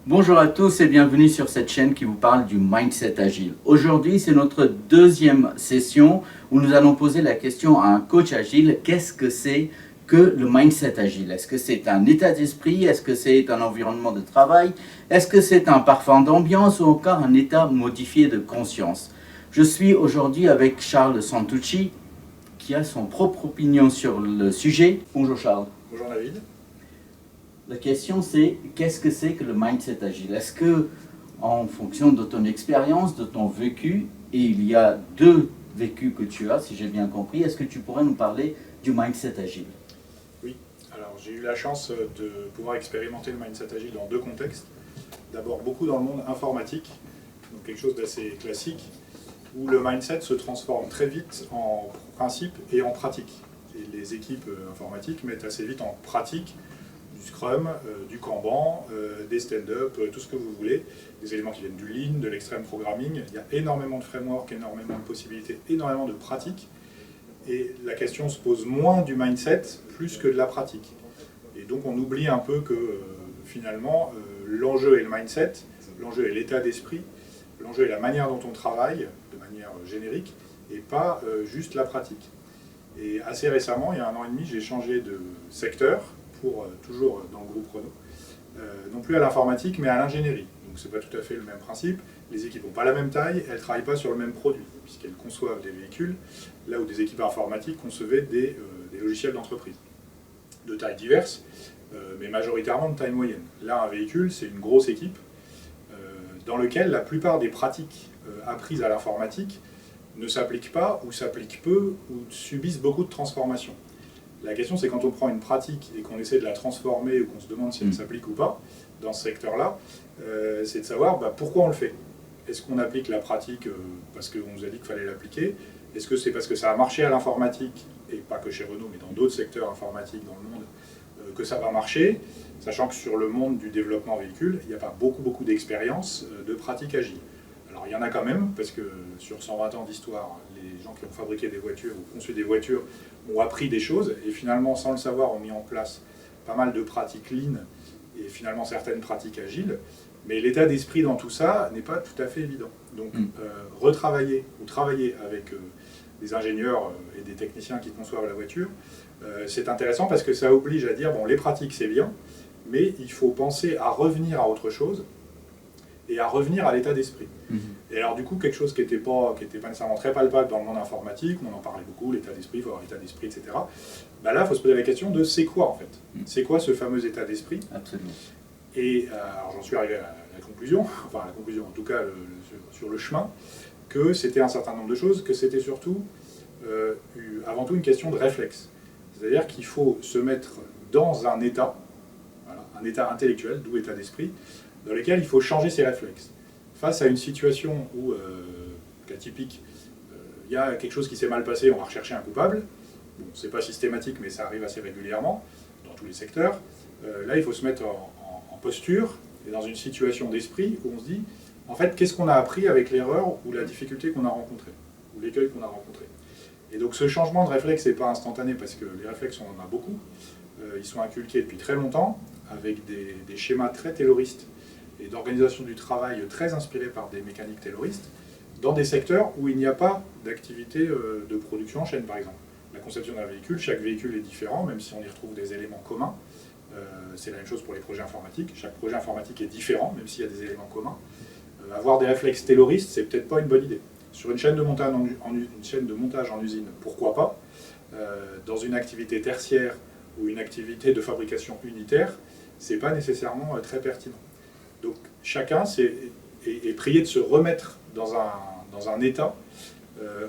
Bonjour à tous et bienvenue sur cette chaîne qui vous parle du mindset agile. Aujourd'hui, c'est notre deuxième session où nous allons poser la question à un coach agile. Qu'est-ce que c'est que le mindset agile? Est-ce que c'est un état d'esprit? Est-ce que c'est un environnement de travail? Est-ce que c'est un parfum d'ambiance ou encore un état modifié de conscience? Je suis aujourd'hui avec Charles Santucci qui a son propre opinion sur le sujet. Bonjour Charles. Bonjour David. La question c'est, qu'est-ce que c'est que le mindset agile? Est-ce que, en fonction de ton expérience, de ton vécu, et il y a deux vécus que tu as, si j'ai bien compris, est-ce que tu pourrais nous parler du mindset agile? Oui, alors j'ai eu la chance de pouvoir expérimenter le mindset agile dans deux contextes. D'abord beaucoup dans le monde informatique, donc quelque chose d'assez classique, où le mindset se transforme très vite en principe et en pratique. Et les équipes informatiques mettent assez vite en pratique du Scrum, du Kanban, des stand-up, tout ce que vous voulez, des éléments qui viennent du Lean, de l'extreme programming. Il y a énormément de frameworks, énormément de possibilités, énormément de pratiques. Et la question se pose moins du mindset plus que de la pratique. Et donc on oublie un peu que finalement l'enjeu est le mindset, l'enjeu est l'état d'esprit, l'enjeu est la manière dont on travaille de manière générique et pas juste la pratique. Et assez récemment, il y a 1 an et demi, j'ai changé de secteur pour toujours dans le groupe Renault, non plus à l'informatique mais à l'ingénierie. Donc c'est pas tout à fait le même principe. Les équipes n'ont pas la même taille, elles ne travaillent pas sur le même produit, puisqu'elles conçoivent des véhicules, là où des équipes informatiques concevaient des logiciels d'entreprise, de tailles diverses, mais majoritairement de taille moyenne. Là, un véhicule, c'est une grosse équipe, dans laquelle la plupart des pratiques apprises à l'informatique ne s'appliquent pas, ou s'appliquent peu, ou subissent beaucoup de transformations. La question, c'est quand on prend une pratique et qu'on essaie de la transformer, ou qu'on se demande si elle s'applique ou pas, dans ce secteur-là, c'est de savoir pourquoi on le fait. Est-ce qu'on applique la pratique parce qu'on nous a dit qu'il fallait l'appliquer? Est-ce que c'est parce que ça a marché à l'informatique, et pas que chez Renault, mais dans d'autres secteurs informatiques dans le monde, que ça va marcher, sachant que sur le monde du développement véhicule, il n'y a pas beaucoup d'expérience de pratique agile. Alors il y en a quand même, parce que sur 120 ans d'histoire, les gens qui ont fabriqué des voitures ou conçu des voitures ont appris des choses, et finalement, sans le savoir, ont mis en place pas mal de pratiques lean, et finalement certaines pratiques agiles. Mais l'état d'esprit dans tout ça n'est pas tout à fait évident. Donc retravailler ou travailler avec des ingénieurs et des techniciens qui conçoivent la voiture, c'est intéressant parce que ça oblige à dire, bon, les pratiques c'est bien, mais il faut penser à revenir à autre chose et à revenir à l'état d'esprit. Et alors du coup, quelque chose qui n'était pas nécessairement très palpable dans le monde informatique, on en parlait beaucoup, l'état d'esprit, il faut avoir l'état d'esprit, etc. Là, il faut se poser la question de c'est quoi en fait? C'est quoi ce fameux état d'esprit? Absolument. Et alors j'en suis arrivé à la conclusion, enfin à la conclusion en tout cas sur le chemin, que c'était un certain nombre de choses, que c'était surtout avant tout une question de réflexe. C'est-à-dire qu'il faut se mettre dans un état, voilà, un état intellectuel, d'où état d'esprit, dans lequel il faut changer ses réflexes. Face à une situation où, cas typique, il y a quelque chose qui s'est mal passé, on va rechercher un coupable. Bon, c'est pas systématique, mais ça arrive assez régulièrement dans tous les secteurs. Là, il faut se mettre en posture et dans une situation d'esprit où on se dit, en fait, qu'est-ce qu'on a appris avec l'erreur ou la difficulté qu'on a rencontrée, ou l'écueil qu'on a rencontré. Et donc ce changement de réflexe n'est pas instantané parce que les réflexes, on en a beaucoup. Ils sont inculqués depuis très longtemps avec des schémas très tayloristes et d'organisation du travail très inspirés par des mécaniques tayloristes dans des secteurs où il n'y a pas d'activité de production en chaîne, par exemple. La conception d'un véhicule, chaque véhicule est différent, même si on y retrouve des éléments communs. C'est la même chose pour les projets informatiques. Chaque projet informatique est différent, même s'il y a des éléments communs. Avoir des réflexes tayloristes, c'est peut-être pas une bonne idée. Sur une chaîne de montage en usine, pourquoi pas? Dans une activité tertiaire ou une activité de fabrication unitaire, c'est pas nécessairement très pertinent. Donc chacun est prié de se remettre dans un état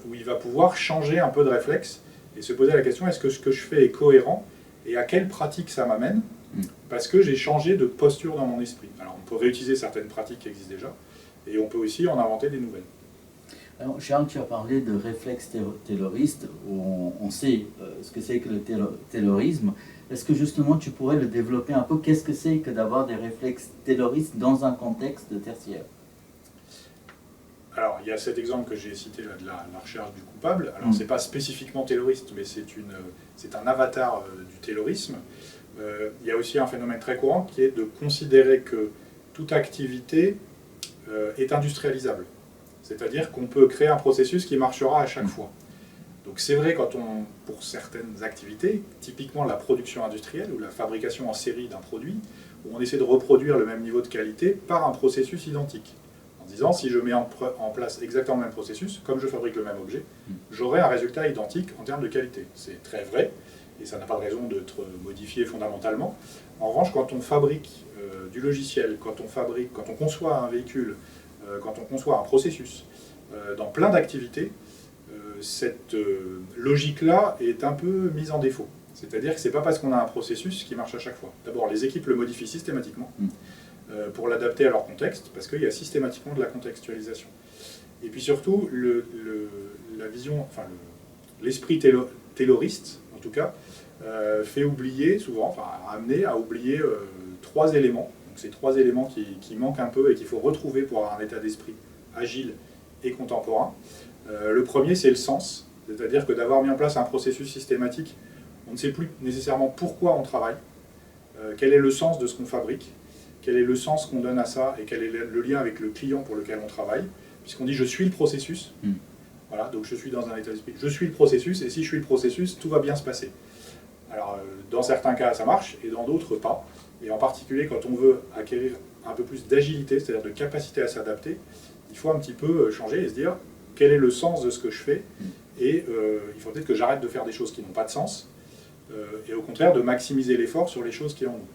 où il va pouvoir changer un peu de réflexe et se poser la question, est-ce que ce que je fais est cohérent et à quelle pratique ça m'amène? Parce que j'ai changé de posture dans mon esprit. Alors on peut réutiliser certaines pratiques qui existent déjà, et on peut aussi en inventer des nouvelles. Alors, Charles, tu as parlé de réflexe tayloriste, où on sait ce que c'est que le taylorisme. Est-ce que justement tu pourrais le développer un peu? Qu'est-ce que c'est que d'avoir des réflexes tayloristes dans un contexte de tertiaire? Alors, il y a cet exemple que j'ai cité là, de la recherche du coupable. Alors, c'est pas spécifiquement tayloriste, mais c'est un avatar du taylorisme. Il y a aussi un phénomène très courant qui est de considérer que toute activité est industrialisable. C'est-à-dire qu'on peut créer un processus qui marchera à chaque fois. Donc c'est vrai pour certaines activités, typiquement la production industrielle ou la fabrication en série d'un produit, où on essaie de reproduire le même niveau de qualité par un processus identique. En disant, si je mets en place exactement le même processus, comme je fabrique le même objet, j'aurai un résultat identique en termes de qualité. C'est très vrai, et ça n'a pas de raison d'être modifié fondamentalement. En revanche, quand on fabrique du logiciel, quand on conçoit un véhicule, quand on conçoit un processus, dans plein d'activités, cette logique-là est un peu mise en défaut. C'est-à-dire que ce n'est pas parce qu'on a un processus qui marche à chaque fois. D'abord, les équipes le modifient systématiquement pour l'adapter à leur contexte, parce qu'il y a systématiquement de la contextualisation. Et puis surtout, la vision, enfin l'esprit tayloriste, en tout cas, fait oublier souvent, enfin amener à oublier trois éléments. Donc ces trois éléments qui manquent un peu et qu'il faut retrouver pour avoir un état d'esprit agile et contemporain. Le premier, c'est le sens, c'est-à-dire que d'avoir mis en place un processus systématique, on ne sait plus nécessairement pourquoi on travaille, quel est le sens de ce qu'on fabrique, quel est le sens qu'on donne à ça et quel est le lien avec le client pour lequel on travaille, puisqu'on dit je suis le processus, voilà, donc je suis dans un état d'esprit, je suis le processus, et si je suis le processus, tout va bien se passer. Alors, dans certains cas, ça marche, et dans d'autres, pas. Et en particulier, quand on veut acquérir un peu plus d'agilité, c'est-à-dire de capacité à s'adapter, il faut un petit peu changer et se dire quel est le sens de ce que je fais, et il faut peut-être que j'arrête de faire des choses qui n'ont pas de sens, et au contraire de maximiser l'effort sur les choses qui en ont.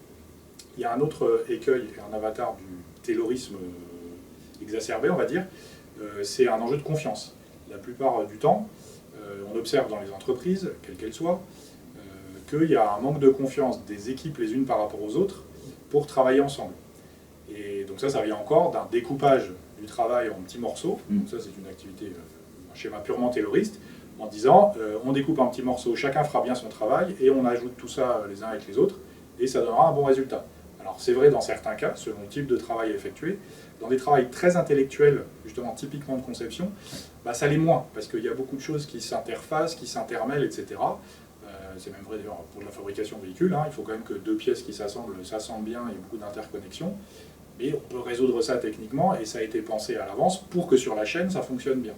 Il y a un autre écueil, un avatar du taylorisme exacerbé, on va dire, c'est un enjeu de confiance. La plupart du temps, on observe dans les entreprises, quelles qu'elles soient, qu'il y a un manque de confiance des équipes les unes par rapport aux autres pour travailler ensemble. Et donc ça vient encore d'un découpage du travail en petits morceaux. Donc ça, c'est une activité, un schéma purement tayloriste, en disant on découpe en petits morceaux, chacun fera bien son travail, et on ajoute tout ça les uns avec les autres, et ça donnera un bon résultat. Alors c'est vrai dans certains cas, selon le type de travail effectué. Dans des travails très intellectuels, justement typiquement de conception, ça l'est moins, parce qu'il y a beaucoup de choses qui s'interfacent, qui s'intermêlent, etc. C'est même vrai d'ailleurs pour la fabrication de véhicules, il faut quand même que deux pièces qui s'assemblent bien, il y a beaucoup d'interconnexions. Mais on peut résoudre ça techniquement, et ça a été pensé à l'avance pour que sur la chaîne, ça fonctionne bien.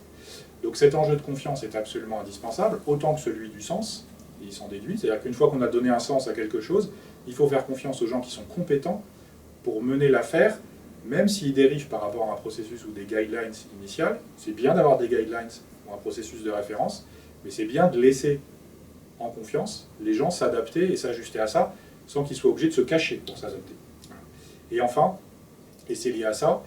Donc cet enjeu de confiance est absolument indispensable, autant que celui du sens, il s'en déduit. C'est-à-dire qu'une fois qu'on a donné un sens à quelque chose, il faut faire confiance aux gens qui sont compétents pour mener l'affaire, même s'ils dérivent par rapport à un processus ou des guidelines initiales. C'est bien d'avoir des guidelines ou un processus de référence, mais c'est bien de laisser en confiance les gens s'adapter et s'ajuster à ça, sans qu'ils soient obligés de se cacher pour s'adapter. Et enfin, et c'est lié à ça,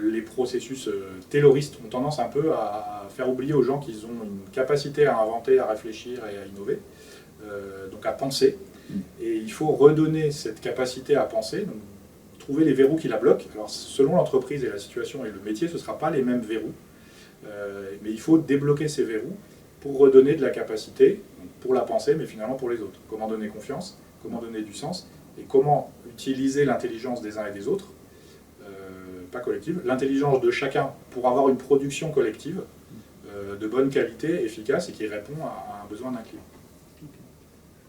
les processus tayloristes ont tendance un peu à faire oublier aux gens qu'ils ont une capacité à inventer, à réfléchir et à innover, donc à penser. Et il faut redonner cette capacité à penser, donc trouver les verrous qui la bloquent. Alors selon l'entreprise et la situation et le métier, ce ne sera pas les mêmes verrous, mais il faut débloquer ces verrous pour redonner de la capacité, pour la pensée, mais finalement pour les autres. Comment donner confiance, comment donner du sens, et comment utiliser l'intelligence des uns et des autres, pas collective, l'intelligence de chacun pour avoir une production collective de bonne qualité, efficace, et qui répond à un besoin d'un client.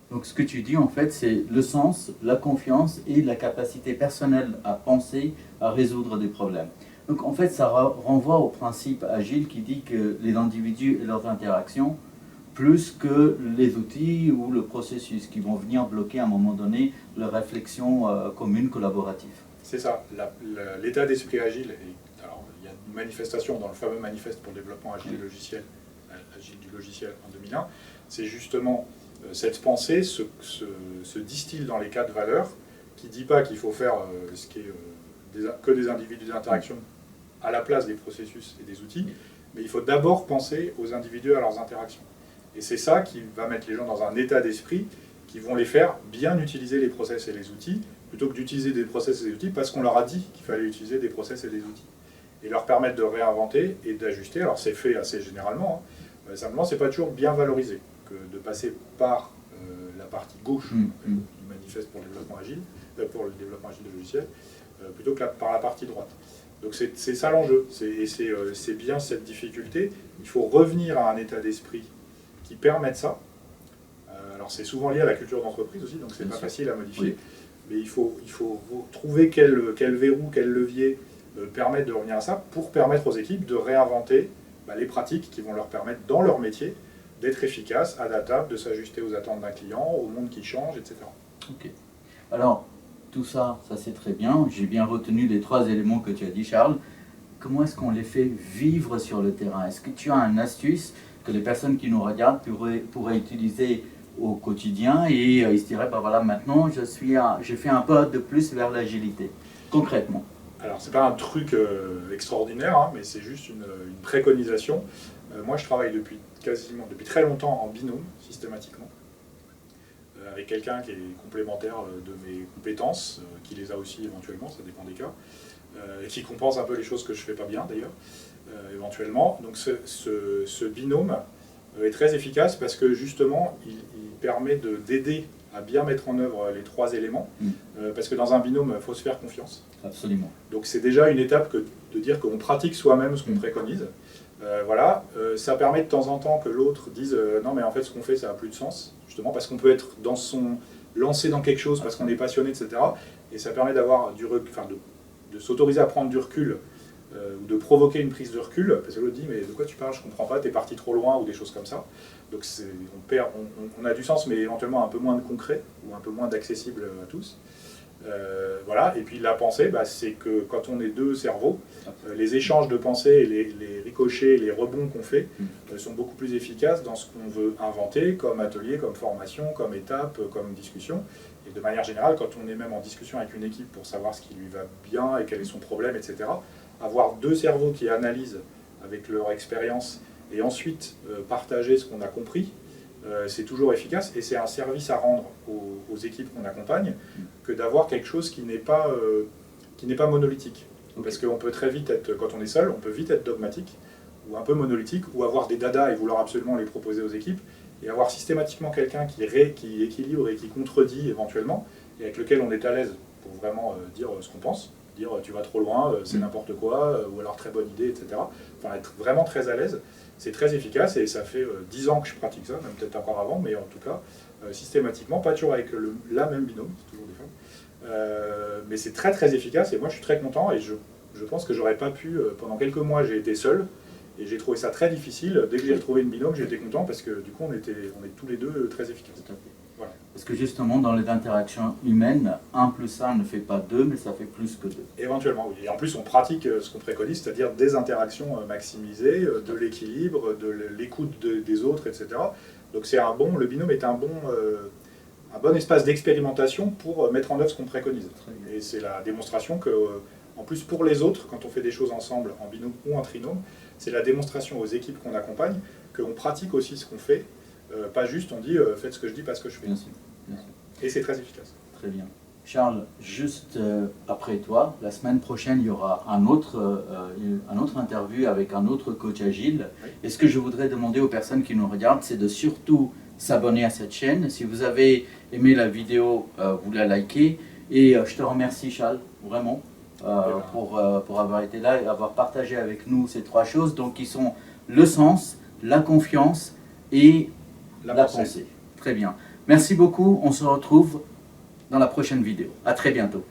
Donc ce que tu dis en fait, c'est le sens, la confiance et la capacité personnelle à penser, à résoudre des problèmes. Donc en fait, ça renvoie au principe agile qui dit que les individus et leurs interactions, plus que les outils ou le processus qui vont venir bloquer à un moment donné leur réflexion commune, collaborative. C'est ça, l'état d'esprit agile, alors il y a une manifestation dans le fameux manifeste pour le développement agile du logiciel en 2001, c'est justement cette pensée se distille dans les quatre valeurs, qui ne dit pas qu'il faut faire ce qui est que des individus d'interaction à la place des processus et des outils, mais il faut d'abord penser aux individus et à leurs interactions. Et c'est ça qui va mettre les gens dans un état d'esprit qui vont les faire bien utiliser les process et les outils, plutôt que d'utiliser des process et des outils parce qu'on leur a dit qu'il fallait utiliser des process et des outils. Et leur permettre de réinventer et d'ajuster. Alors c'est fait assez généralement, simplement c'est pas toujours bien valorisé que de passer par la partie gauche du manifeste pour le développement agile, de logiciels, plutôt que par la partie droite. Donc c'est ça l'enjeu, c'est bien cette difficulté. Il faut revenir à un état d'esprit qui permette ça. Alors c'est souvent lié à la culture d'entreprise aussi, donc c'est pas facile à modifier. mais il faut trouver quel verrou, quel levier permettent de revenir à ça pour permettre aux équipes de réinventer les pratiques qui vont leur permettre dans leur métier d'être efficaces, adaptables, de s'ajuster aux attentes d'un client, au monde qui change, etc. Ok. Alors, tout ça, ça c'est très bien. J'ai bien retenu les 3 éléments que tu as dit, Charles. Comment est-ce qu'on les fait vivre sur le terrain? Est-ce que tu as une astuce que les personnes qui nous regardent pourraient utiliser au quotidien et ils se diraient, bah voilà, maintenant j'ai fait un pas de plus vers l'agilité, concrètement? Alors, c'est pas un truc extraordinaire, hein, mais c'est juste une préconisation. Moi, je travaille depuis très longtemps en binôme, systématiquement, avec quelqu'un qui est complémentaire de mes compétences, qui les a aussi éventuellement, ça dépend des cas, et qui compense un peu les choses que je fais pas bien d'ailleurs, éventuellement. Donc ce binôme est très efficace parce que justement, il permet d'aider à bien mettre en œuvre les 3 éléments, parce que dans un binôme, il faut se faire confiance. Absolument. Donc c'est déjà une étape de dire qu'on pratique soi-même ce qu'on préconise. Voilà, ça permet de temps en temps que l'autre dise non mais en fait ce qu'on fait ça n'a plus de sens, justement parce qu'on peut être lancé dans quelque chose parce qu'on est passionné, etc. Et ça permet d'avoir du recul, enfin de s'autoriser à prendre du recul, ou de provoquer une prise de recul, parce que l'autre dit mais de quoi tu parles, je comprends pas, t'es parti trop loin, ou des choses comme ça. Donc on a du sens mais éventuellement un peu moins de concret, ou un peu moins d'accessible à tous. Voilà, et puis la pensée, c'est que quand on est 2 cerveaux, les échanges de pensée et les ricochets, les rebonds qu'on fait sont beaucoup plus efficaces dans ce qu'on veut inventer comme atelier, comme formation, comme étape, comme discussion. Et de manière générale, quand on est même en discussion avec une équipe pour savoir ce qui lui va bien et quel est son problème, etc., avoir 2 cerveaux qui analysent avec leur expérience et ensuite partager ce qu'on a compris, c'est toujours efficace et c'est un service à rendre aux équipes qu'on accompagne que d'avoir quelque chose qui n'est pas monolithique. Okay. Parce qu'on peut très vite être, quand on est seul, on peut vite être dogmatique ou un peu monolithique ou avoir des dadas et vouloir absolument les proposer aux équipes et avoir systématiquement quelqu'un qui équilibre et qui contredit éventuellement et avec lequel on est à l'aise pour vraiment dire ce qu'on pense, dire tu vas trop loin, c'est n'importe quoi, ou alors très bonne idée, etc. Enfin être vraiment très à l'aise. C'est très efficace et ça fait 10 ans que je pratique ça, même peut-être encore avant, mais en tout cas, systématiquement, pas toujours avec la même binôme, c'est toujours des femmes, mais c'est très très efficace et moi je suis très content et je pense que j'aurais pas pu, pendant quelques mois j'ai été seul et j'ai trouvé ça très difficile. Dès que j'ai retrouvé une binôme, j'ai été content parce que du coup on est tous les 2 très efficaces. Voilà. Parce que justement, dans les interactions humaines, 1 + 1 ne fait pas 2, mais ça fait plus que 2. Éventuellement, oui. Et en plus, on pratique ce qu'on préconise, c'est-à-dire des interactions maximisées, de l'équilibre, de l'écoute des autres, etc. Donc le binôme est un bon espace d'expérimentation pour mettre en œuvre ce qu'on préconise. Et c'est la démonstration que, en plus pour les autres, quand on fait des choses ensemble, en binôme ou en trinôme, c'est la démonstration aux équipes qu'on accompagne qu'on pratique aussi ce qu'on fait. Pas juste on dit faites ce que je dis, pas ce que je fais. Bien sûr, bien sûr. Et c'est très efficace. Très bien. Charles, juste après toi, la semaine prochaine, il y aura un autre interview avec un autre coach agile. Oui. Et ce que je voudrais demander aux personnes qui nous regardent, c'est de surtout s'abonner à cette chaîne. Si vous avez aimé la vidéo, vous la likez. Et je te remercie, Charles, vraiment, pour avoir été là et avoir partagé avec nous ces 3 choses, donc qui sont le sens, la confiance et la pensée. Très bien. Merci beaucoup. On se retrouve dans la prochaine vidéo. À très bientôt.